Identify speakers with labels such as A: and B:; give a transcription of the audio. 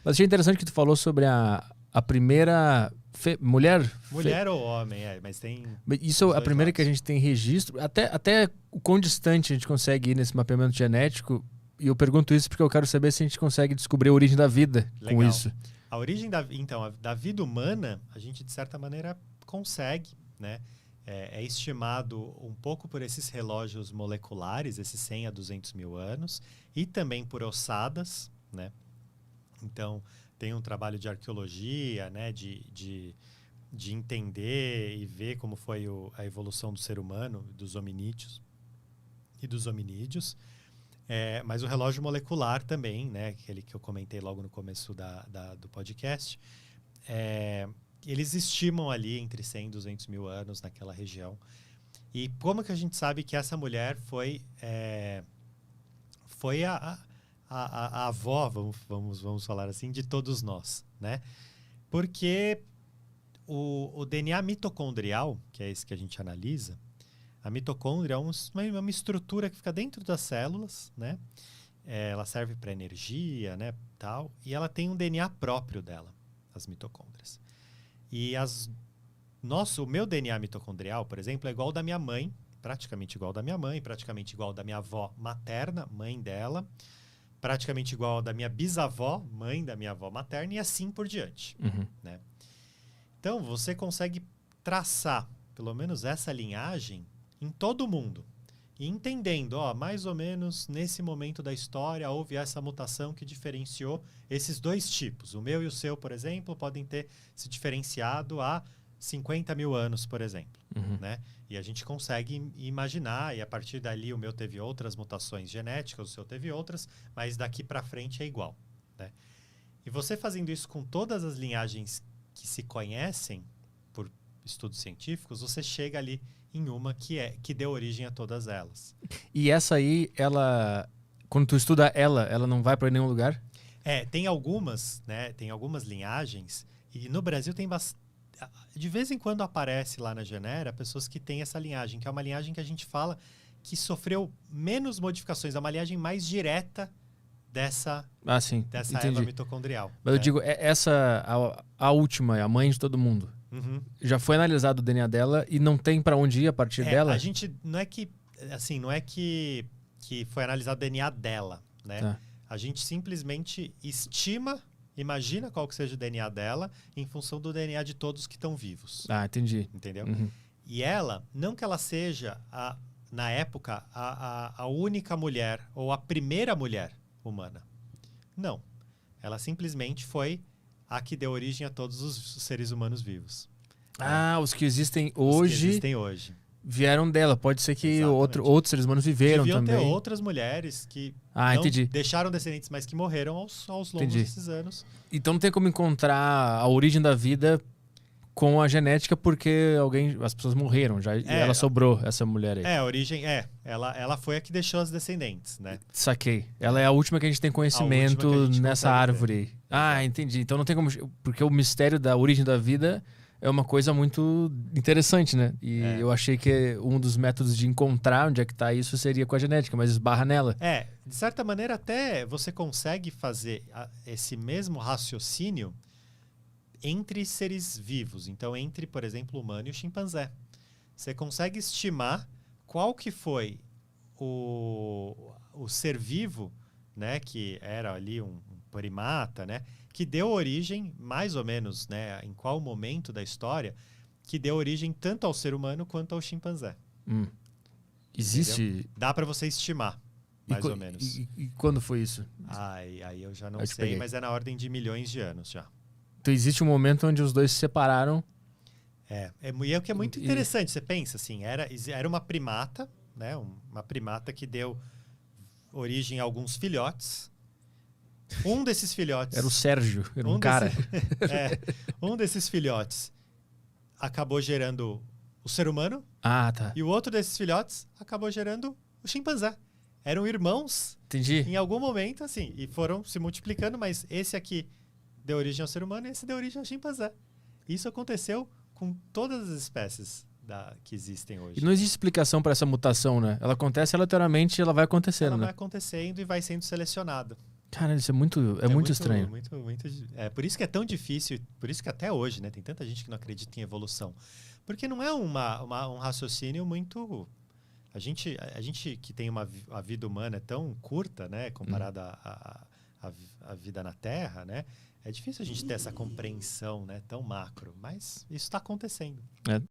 A: Mas achei interessante que tu falou sobre a primeira mulher...
B: Mulher ou homem, mas tem...
A: Isso é a primeira que a gente tem registro. Até o quão distante a gente consegue ir nesse mapeamento genético. E eu pergunto isso porque eu quero saber se a gente consegue descobrir a origem da vida com isso.
B: A origem da vida humana, a gente, de certa maneira, consegue, né? É estimado um pouco por esses relógios moleculares, esses 100 a 200 mil anos, e também por ossadas, né? Então, tem um trabalho de arqueologia, né? De entender e ver como foi a evolução do ser humano, dos hominídeos e dos hominídeos. Mas o relógio molecular também, né? Aquele que eu comentei logo no começo do podcast, eles estimam ali entre 100 e 200 mil anos naquela região. E como que a gente sabe que essa mulher foi a avó, vamos falar assim, de todos nós, né? Porque o DNA mitocondrial, que é esse que a gente analisa, a mitocôndria é uma estrutura que fica dentro das células, né? Ela serve para energia, né, tal, e ela tem um DNA próprio dela, as mitocôndrias. E o meu DNA mitocondrial, por exemplo, é igual ao da minha mãe, praticamente igual ao da minha mãe, praticamente igual ao da minha avó materna, mãe dela, praticamente igual ao da minha bisavó, mãe da minha avó materna, e assim por diante, né? Então, você consegue traçar, pelo menos essa linhagem, em todo mundo. E entendendo, mais ou menos nesse momento da história houve essa mutação que diferenciou esses dois tipos. O meu e o seu, por exemplo, podem ter se diferenciado há 50 mil anos, por exemplo. Né? E a gente consegue imaginar, e a partir dali o meu teve outras mutações genéticas, o seu teve outras, mas daqui para frente é igual. Né? E você fazendo isso com todas as linhagens que se conhecem por estudos científicos, você chega ali em uma que deu origem a todas elas.
A: E essa aí, quando tu estuda ela não vai para nenhum lugar?
B: Tem algumas, né? Tem algumas linhagens, e no Brasil tem de vez em quando aparece lá na Genera pessoas que têm essa linhagem, que é uma linhagem que a gente fala que sofreu menos modificações, é uma linhagem mais direta dessa erva mitocondrial.
A: Mas eu digo, a última, a mãe de todo mundo. Já foi analisado o DNA dela e não tem para onde ir a partir dela?
B: A gente não é que foi analisado o DNA dela, né?
A: Tá.
B: A gente simplesmente imagina qual que seja o DNA dela em função do DNA de todos que estão vivos.
A: Entendi.
B: Entendeu? E ela, não que ela seja, na época, a única mulher ou a primeira mulher humana. Não. Ela simplesmente foi a que deu origem a todos os seres humanos vivos.
A: Os que existem hoje vieram dela. Pode ser que outros seres humanos viveram
B: Deviam
A: também.
B: Ter outras mulheres que deixaram descendentes, mas que morreram aos longos desses anos.
A: Então não tem como encontrar a origem da vida com a genética porque as pessoas morreram já e ela sobrou, essa mulher aí.
B: A origem ela foi a que deixou as descendentes, né?
A: Saquei. Ela é a última que a gente tem conhecimento nessa árvore. Entendi. Então não tem como... Porque o mistério da origem da vida é uma coisa muito interessante, né? E eu achei que um dos métodos de encontrar onde é que está isso seria com a genética, mas esbarra nela.
B: De certa maneira até você consegue fazer esse mesmo raciocínio entre seres vivos. Então, entre, por exemplo, o humano e o chimpanzé. Você consegue estimar qual que foi o ser vivo, né, que era ali um primata, né, que deu origem, mais ou menos, né, em qual momento da história, que deu origem tanto ao ser humano quanto ao chimpanzé.
A: Existe?
B: Entendeu? Dá para você estimar, mais ou menos.
A: E quando foi isso?
B: Aí eu já não sei, mas é na ordem de milhões de anos já.
A: Então existe um momento onde os dois se separaram.
B: E o que é muito interessante, você pensa assim, era uma primata, né? Uma primata que deu origem a alguns filhotes. Um desses filhotes...
A: Era o Sérgio, era um cara.
B: Um desses filhotes acabou gerando o ser humano.
A: Tá.
B: E o outro desses filhotes acabou gerando o chimpanzé. Eram irmãos.
A: Entendi.
B: Em algum momento, assim, e foram se multiplicando, mas esse aqui deu origem ao ser humano e esse deu origem ao chimpanzé. Isso aconteceu com todas as espécies que existem hoje.
A: E não existe explicação para essa mutação, né? Ela acontece aleatoriamente e ela vai acontecendo,
B: Ela vai acontecendo e vai sendo selecionada.
A: Cara, isso é muito estranho.
B: É por isso que é tão difícil, por isso que até hoje, né, tem tanta gente que não acredita em evolução. Porque não é um raciocínio muito... A gente que tem a vida humana é tão curta, né, comparada à vida na Terra, né? É difícil a gente ter essa compreensão, né, tão macro. Mas isso está acontecendo.
A: É.